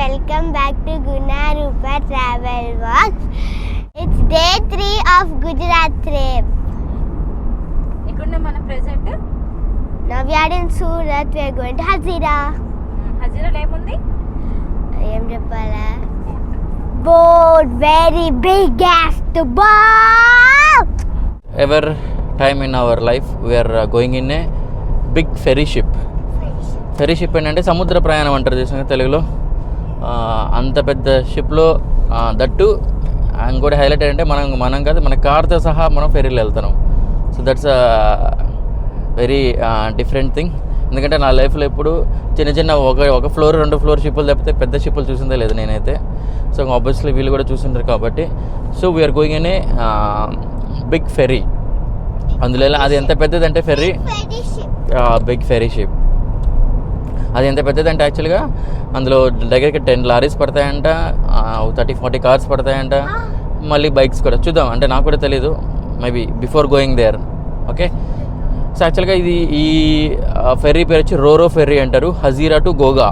welcome back to Guna Rupa Travel Vlogs. It's day 3 of Gujarat trip. Ekkunna mana present? Now we are in Surat. We are going to Hazira. Hazira lo emundi? Em cheppala? Boat, very big as the boat. Ever time in our life we are going in a big ferry ship. Fairy ship ఏంటంటే సముద్ర ప్రయాణం అంటారు చూసాను తెలుగులో. అంత పెద్ద షిప్లో that ఇంకోటి హైలైట్ ఏంటంటే మనం కాదు మన కార్తో సహా మనం ఫెరీలో వెళ్తున్నాం. So that's very different thing. ఎందుకంటే నా లైఫ్లో ఎప్పుడు చిన్న ఒక ఫ్లోర్ 2 ఫ్లోర్ షిప్పులు తప్పితే పెద్ద షిప్పులు చూసిందే లేదు నేనైతే. సో ఆబ్వియస్లీ వీళ్ళు కూడా చూసింటారు కాబట్టి. So we are going in a big ferry. అందులో అది ఎంత పెద్దదంటే ఫెర్రీ బిగ్ ఫెరీ షిప్. అది ఎంత పెద్దదంటే యాక్చువల్గా అందులో దగ్గరికి 10 లారీస్ పడతాయంట, 30-40 కార్స్ పడతాయంట, మళ్ళీ బైక్స్ కూడా. చూద్దాం, అంటే నాకు కూడా తెలీదు, maybe before going there. Okay, so యాక్చువల్గా ఈ ఫెర్రీ పేరు వచ్చి రోరో ఫెర్రీ అంటారు, హజీరా టు గోగా.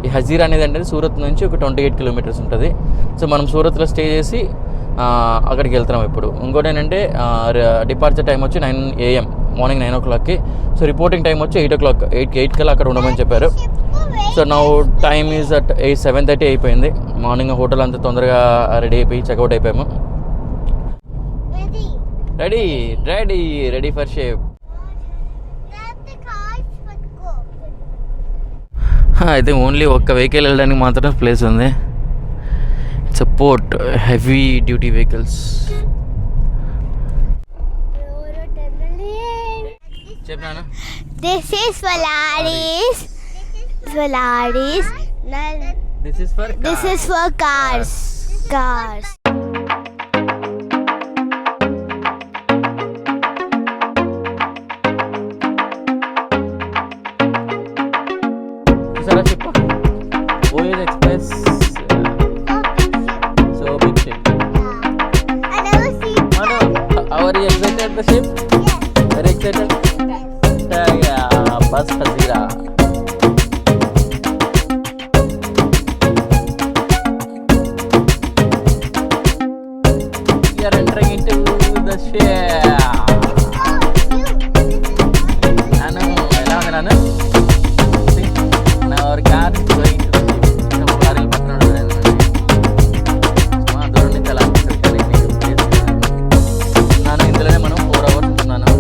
ఈ హజీరా అనేది అంటే సూరత్ నుంచి ఒక 28 కిలోమీటర్స్ ఉంటుంది. సో మనం సూరత్లో స్టే చేసి అక్కడికి వెళ్తున్నాం ఇప్పుడు. ఇంకోటి ఏంటంటే డిపార్చర్ టైం వచ్చి 9 AM, మార్నింగ్ 9 o'clockకి. సో రిపోర్టింగ్ టైం వచ్చి 8 o'clock, 8 కల్లా అక్కడ ఉండమని చెప్పారు. సో నా టైమ్ ఈజ్ అట్ 7:30 అయిపోయింది. మార్నింగ్ హోటల్ అంతా తొందరగా రెడీ అయిపోయి చెక్అవుట్ అయిపోయాము. Ready for ship. అయితే ఓన్లీ ఒక్క వెహికల్ వెళ్ళడానికి మాత్రం ప్లేస్ ఉంది. It's a port, heavy duty vehicles. చెప్పనా? This is for ladies. This is for cars. Sara ship. Voyage Express. So big ship. I never seen that. Are you excited the ship? Yes. Very excited. Bus Hazira. We are entering into the ship. Nanu, ela undi nanu? See, now our car is going to the ship. Now lorry pakkana unadu. Suma dooram nunchi ala nanu indulone manam 4 hours untunnanu.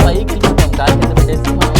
పైకి వెళ్ళిపోతాం, car కింద పెట్టేసి మనం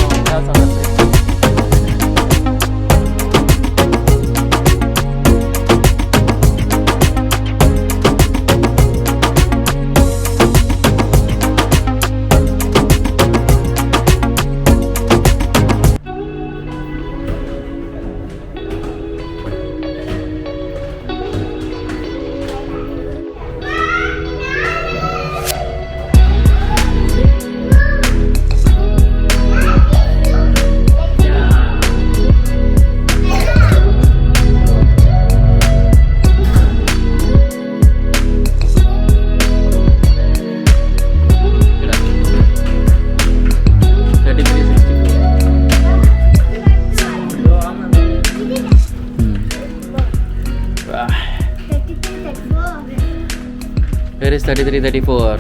Where is 33-34?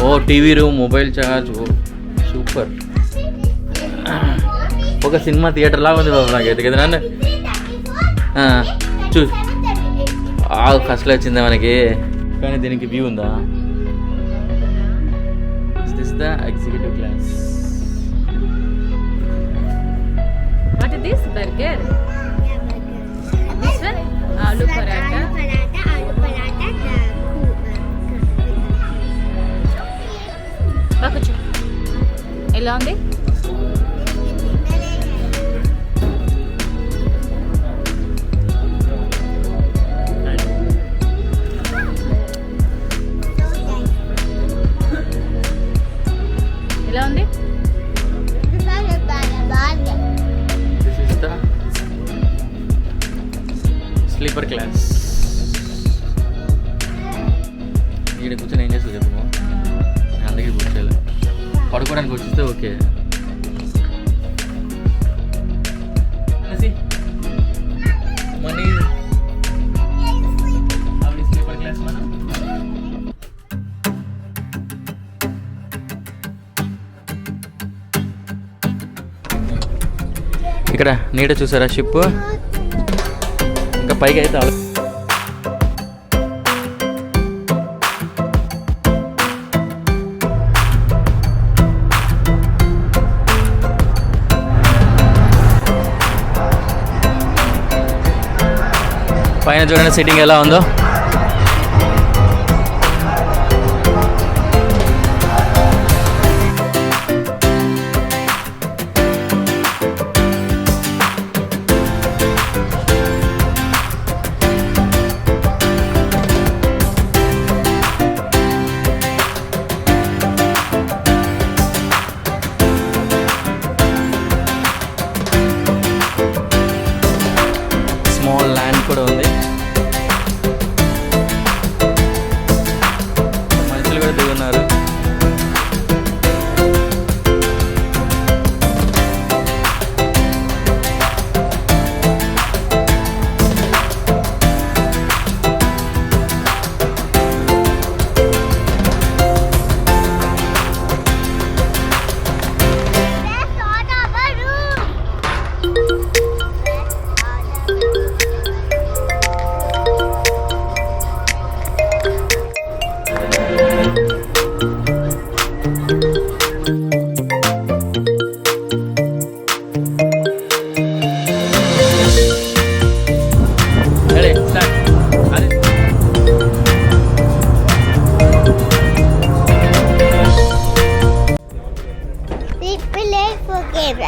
Oh, TV room, mobile charge. Oh, super. ఒక cinema theatre లాగా ఉంది బాబు నాకైతే కదా నాన్న. చూ ఫస్ట్లో వచ్చిందా మనకి, కానీ దీనికి వ్యూ ఉందా? This the executive class. What is this? Burger? This one? Aloo paratha. బాగుంది. ఎలా ఉంది? ఎలా ఉంది? This is the sleeper class. ఇక్కడ కూర్చొని ఏం చేస్తావు చెప్పు. అందుకే కూర్చోలే, పడుకోవడానికి వచ్చిస్తే ఓకే. ఇక్కడ నీడ చూసారా షిప్, ఇంకా పైకి అయితే పైన చూడండి సిట్టింగ్ ఎలా ఉందో. స్మాల్ ల్యాండ్ కూడా ఉంది, మనుషులు కూడా దిగున్నారు.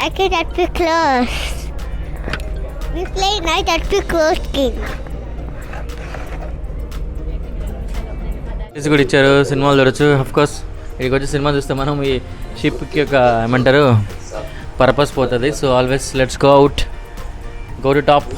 I think that we closed. We played night at the closed game. కూడా ఇచ్చారు, సినిమాలు చూడొచ్చు. అఫ్కోర్స్ ఇక్కడికి వచ్చి సినిమా చూస్తే మనం ఈ షిప్కి ఒక ఏమంటారు పర్పస్ పోతుంది. So always let's go out, go to top.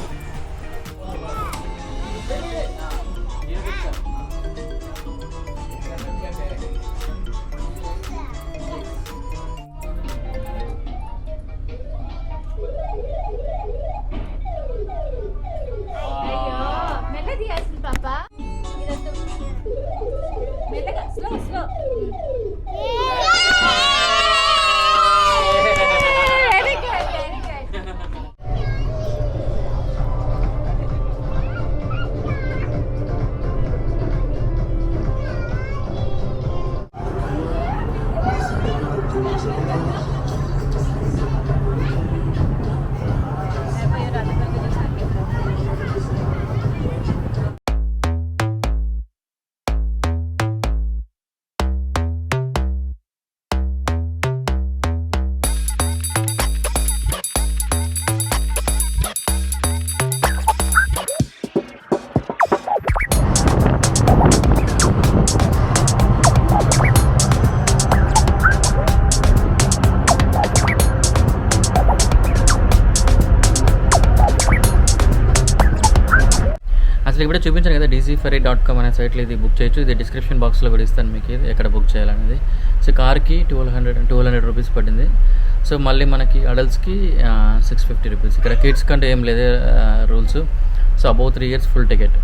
అసలు ఇప్పుడే చూపించాను కదా dcferry.com అనే సైట్లో ఇది బుక్ చేయొచ్చు. ఇది డిస్క్రిప్షన్ బాక్స్లో కూడా ఇస్తాను మీకు ఇది ఎక్కడ బుక్ చేయాలనేది. సో కార్కి 1200 రూపీస్ పడింది. సో మళ్ళీ మనకి అడల్ట్స్కి 650 రూపీస్. ఇక్కడ కిడ్స్ కంటే ఏం లేదు rules. So above 3 years full ticket.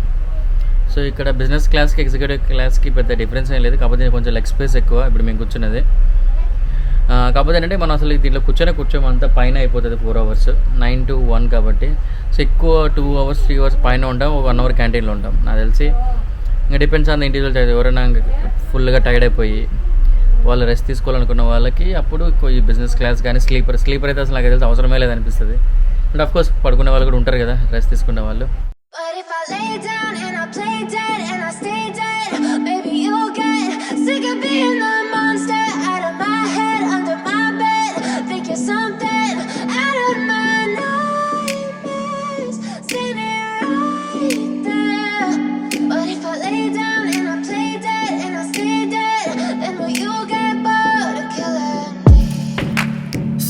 So ఇక్కడ బిజినెస్ క్లాస్కి ఎగ్జిక్యూటివ్ క్లాస్కి పెద్ద డిఫరెన్స్ ఏం లేదు, కాకపోతే కొంచెం లెగ్ స్పేస్ ఎక్కువ ఇప్పుడు మేము కూర్చున్నది. కాకపోతే ఏంటంటే మనం అసలు దీంట్లో కూర్చోమంతా పైన అయిపోతుంది 4 hours, 9 to 1 కాబట్టి. సో ఎక్కువ 2 hours 3 hours పైన ఉంటాం, 1 hour క్యాంటీన్లో ఉంటాం. నాకు తెలిసి ఇంకా డిపెండ్స్ ఆన్ ద ఇండివిజువల్ చదివి ఎవరైనా ఫుల్గా టైర్డ్ అయిపోయి వాళ్ళు రెస్ట్ తీసుకోవాలనుకున్న వాళ్ళకి అప్పుడు ఈ బిజినెస్ క్లాస్ కానీ స్లీపర్ అయితే అసలు నాకు తెలిసి అవసరమే లేదనిపిస్తుంది. అండ్ ఆఫ్కోర్స్ పడుకునే వాళ్ళు కూడా ఉంటారు కదా రెస్ట్ తీసుకునే వాళ్ళు.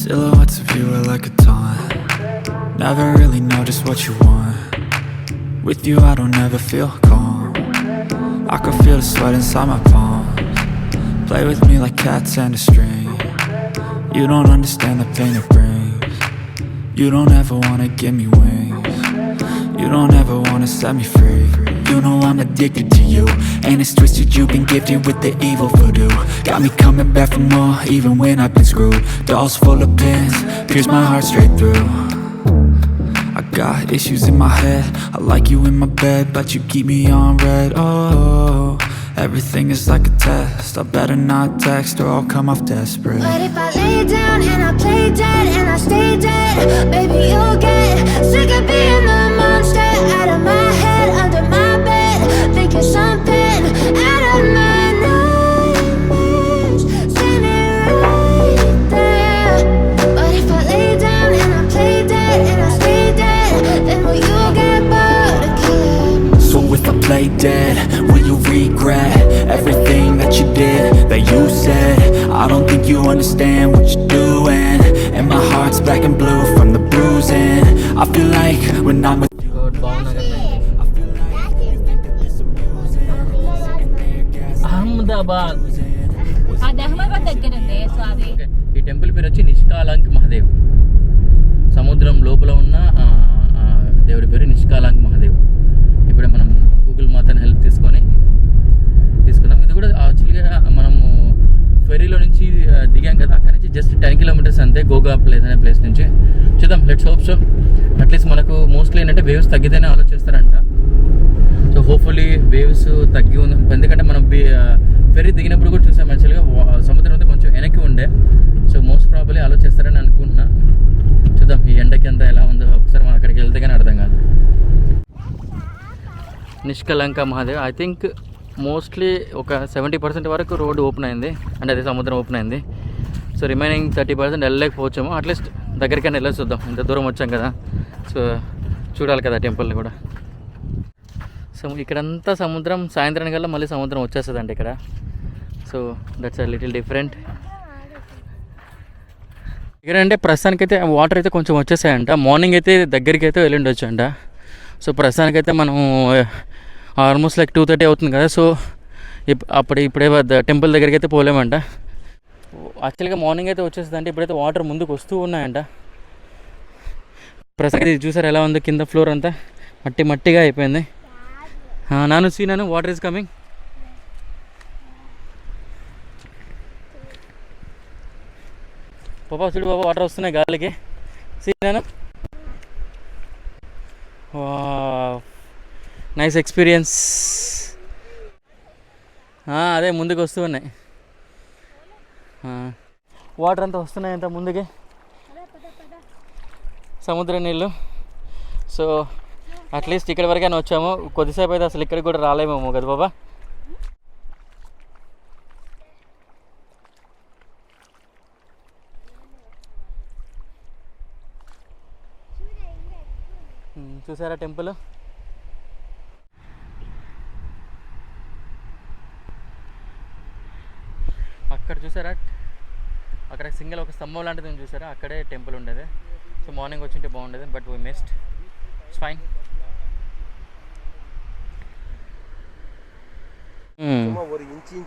Silhouettes of you are like a taunt. Never really know just what you want. With you I don't ever feel calm. I can feel the sweat inside my palms. Play with me like cats and a string. You don't understand the pain it brings. You don't ever wanna give me wings. You don't ever wanna set me free. You know I'm addicted to you, and it's twisted you've been gifted with the evil voodoo. Got me coming back for more even when I've been screwed. Dolls full of pins, pierce my heart straight through. Got issues in my head, I like you in my bed, but you keep me on red. Oh, everything is like a test, I better not text or I'll come off desperate. But if I lay down and I play dead and I stay dead, baby you'll get sick of being the monster out of my head, under my bed, thinking something out of my nightmares, standing right there. But if I lay down and I play dead and I stay dead, then will you get bored again? So if I play dead, will you regret everything that you did, that you said? I don't think you understand what you're doing, and my heart's black and blue from the bruising. I feel like when I'm with you, I feel like you think that this is music, and they're gassing. Ahmedabad. అది అహ్మదాబాద్ దగ్గర ఉంది. So అది ఈ temple పేరు వచ్చి నిష్కాలంక్ మహాదేవ్. సముద్రం లోపల ఉన్న దేవుడి పేరు నిష్కాలంక్ మహాదేవ్. ఇప్పుడే మనం గూగుల్ మాతని హెల్ప్ తీసుకున్నాం. ఇది కూడా యాక్చువల్గా మనము ఫెరీలో నుంచి దిగాం కదా, అక్కడి నుంచి జస్ట్ 10 కిలోమీటర్స్ అంతే ఘోఘా ప్లేస్ అనే ప్లేస్ నుంచి. చూద్దాం, లెట్స్ హోప్ సో. అట్లీస్ట్ మనకు మోస్ట్లీ ఏంటంటే వేవ్స్ తగ్గితేనే ఆలోచిస్తారంట. సో హోప్ఫుల్లీ వేవ్స్ తగ్గి ఉంది, ఎందుకంటే మనం ఫెరీ దిగినప్పుడు కూడా చూసాం యాక్చువల్గా సముద్రం అంతా కొంచెం వెనక్కి ఉండే. సో మోస్ట్ ప్రాబబ్లీ ఆలోచిస్తారని అనుకుంటున్నా. చూద్దాం ఈ ఎండకి అంతా ఎలా ఉందో ఒకసారి మనం అక్కడికి వెళ్తే కానీ అర్థం కాదు. నిష్కలంక మహాదేవ్ ఐ థింక్ మోస్ట్లీ ఒక 70% వరకు రోడ్డు ఓపెన్ అయింది, అంటే అదే సముద్రం ఓపెన్ అయింది. So remaining 30% వెళ్ళలేకపోవచ్చాము. అట్లీస్ట్ దగ్గరికైనా వెళ్ళేసి చూద్దాం, ఇంత దూరం వచ్చాం కదా. సో చూడాలి కదా టెంపుల్ని కూడా. సో ఇక్కడంతా సముద్రం, సాయంత్రానికల్లా మళ్ళీ సముద్రం వచ్చేస్తుంది అండి ఇక్కడ. So that's a little different. ఇక్కడ అంటే ప్రస్తుతానికైతే వాటర్ అయితే కొంచెం వచ్చేసాయంట. మార్నింగ్ అయితే దగ్గరికి అయితే వెళ్ళిండొచ్చు అంట. సో ప్రస్తుతానికైతే మనం ఆల్మోస్ట్ లైక్ 2:30 అవుతుంది కదా. సో ఇప్పుడే టెంపుల్ దగ్గరికి అయితే పోలేమంట. యాక్చువల్గా మార్నింగ్ అయితే వచ్చేస్తుంది అంటే ఇప్పుడైతే వాటర్ ముందుకు వస్తూ ఉన్నాయంట. ప్రస్తుతం ఇది చూసారు ఎలా ఉంది, కింద ఫ్లోర్ అంతా మట్టిగా అయిపోయింది. నాను వాటర్ ఈజ్ కమింగ్. పాపా చూడు బాబా, వాటర్ వస్తున్నాయి గాలికి. సీనాను నైస్ ఎక్స్పీరియన్స్. అదే ముందుకు వస్తూ ఉన్నాయి, వాటర్ అంతా వస్తున్నాయి అంత ముందుకి, సముద్ర నీళ్ళు. సో అట్లీస్ట్ ఇక్కడి వరకైనా వచ్చాము. కొద్దిసేపు అయితే అసలు ఇక్కడికి కూడా రాలేమేమో కదా బాబా. చూసారా టెంపుల్? అక్కడ చూసారా, అక్కడ సింగిల్ ఒక స్తంభం లాంటిది ఉంది చూసారా, అక్కడే టెంపుల్ ఉండేది. సో మార్నింగ్ వచ్చింటే బాగుండేది, but we missed. It's fine.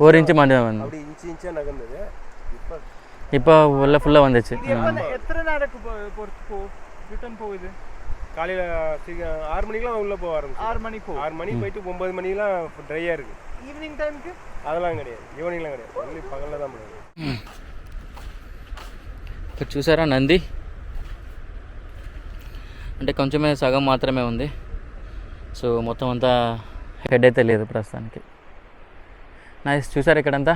ஒரு இன்ச்சு மாட்டி தான் வந்து இப்போ உள்ள ஃபுல்லாக வந்துச்சு. எத்தனை நேரத்துக்கு ரிட்டர்ன் போகுது? காலையில் 6 மணிக்கெலாம் உள்ளே போக ஆரம்பிச்சு. 6 மணி போயிட்டு 9 மணிக்கெலாம் ட்ரையாக இருக்குது. ஈவினிங் டைமுக்கு அதெல்லாம் கிடையாது, ஈவினிங்லாம் கிடையாது, ஒன்லி పగల్లో தான் போடுது. ఇక్కడ చూసారా నంది, అంటే కొంచెమే సగం మాత్రమే ఉంది. సో మొత్తం అంతా హెడ్ అయితే లేదు ప్రస్తుతానికి. నైస్. చూసారు ఇక్కడంతా,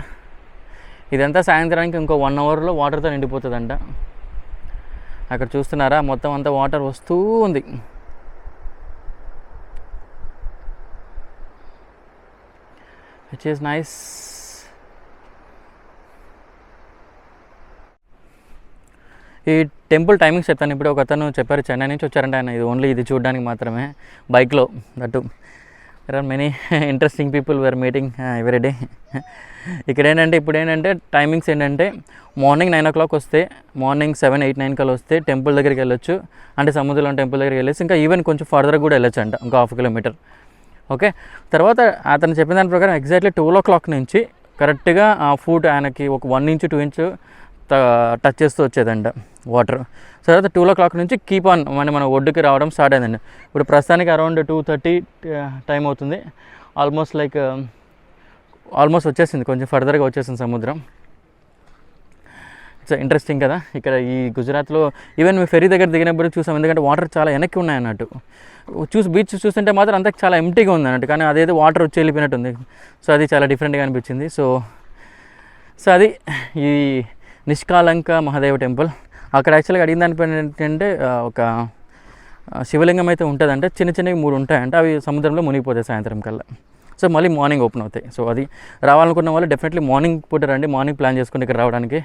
ఇదంతా సాయంత్రానికి ఇంకో 1 అవర్లో వాటర్తో నిండిపోతుందంట. అక్కడ చూస్తున్నారా మొత్తం అంతా వాటర్ వస్తూ ఉంది. Which is nice. ఈ టెంపుల్ టైమింగ్స్ చెప్తాను. ఇప్పుడు ఒక అతను చెప్పారు, చెన్నై నుంచి వచ్చారంటే ఆయన, ఇది ఓన్లీ ఇది చూడడానికి మాత్రమే బైక్లో. That there are many interesting people we are meeting everyday. ఇక్కడ ఏంటంటే ఇప్పుడు ఏంటంటే టైమింగ్స్ ఏంటంటే మార్నింగ్ 9 o'clock వస్తే, మార్నింగ్ 7, 8, 9 కల్లా వస్తే టెంపుల్ దగ్గరికి వెళ్ళొచ్చు. అంటే సముద్రంలో టెంపుల్ దగ్గరికి వెళ్ళేసి ఇంకా ఈవెన్ కొంచెం ఫర్దర్ కూడా వెళ్ళొచ్చు అంట, ఇంకో 1/2 kilometer. ఓకే, తర్వాత అతను చెప్పిన దాని ప్రకారం ఎగ్జాక్ట్లీ 12 o'clock నుంచి కరెక్ట్గా ఆ ఫుట్ ఆయనకి ఒక 1 inch 2 inch టచ్ చేస్తూ వచ్చేదంట వాటర్. తర్వాత 12 o'clock నుంచి కీప్ ఆన్ మన ఒడ్డుకి రావడం స్టార్ట్ అయిందండి. ఇప్పుడు ప్రస్తుతానికి అరౌండ్ 2:30 టైం అవుతుంది. ఆల్మోస్ట్ వచ్చేసింది, కొంచెం ఫర్దర్గా వచ్చేసింది సముద్రం. ఇట్స్ ఇంట్రెస్టింగ్ కదా. ఇక్కడ ఈ గుజరాత్లో ఈవెన్ మేము ఫెరీ దగ్గర దిగినప్పుడు చూసాం, ఎందుకంటే వాటర్ చాలా వెనక్కి ఉన్నాయి అన్నట్టు. బీచ్ చూస్తుంటే మాత్రం అంతా చాలా ఎంటీగా ఉంది అన్నట్టు, కానీ అదేదో వాటర్ వచ్చి వెళ్ళిపోయినట్టు ఉంది. సో అది చాలా డిఫరెంట్గా అనిపించింది. సో అది ఈ నిష్కాలంక మహాదేవ్ టెంపుల్. అక్కడ యాక్చువల్గా అడిగిన దానిపైన ఏంటంటే ఒక శివలింగం అయితే ఉంటుందంటే, చిన్న చిన్నవి 3 ఉంటాయంటే, అవి సముద్రంలో మునిగిపోతాయి సాయంత్రం కల్లా. సో మళ్ళీ మార్నింగ్ ఓపెన్ అవుతాయి. సో అది రావాలనుకున్న వాళ్ళు డెఫినెట్లీ మార్నింగ్ పూట రండి, మార్నింగ్ ప్లాన్ చేసుకుని ఇక్కడ రావడానికి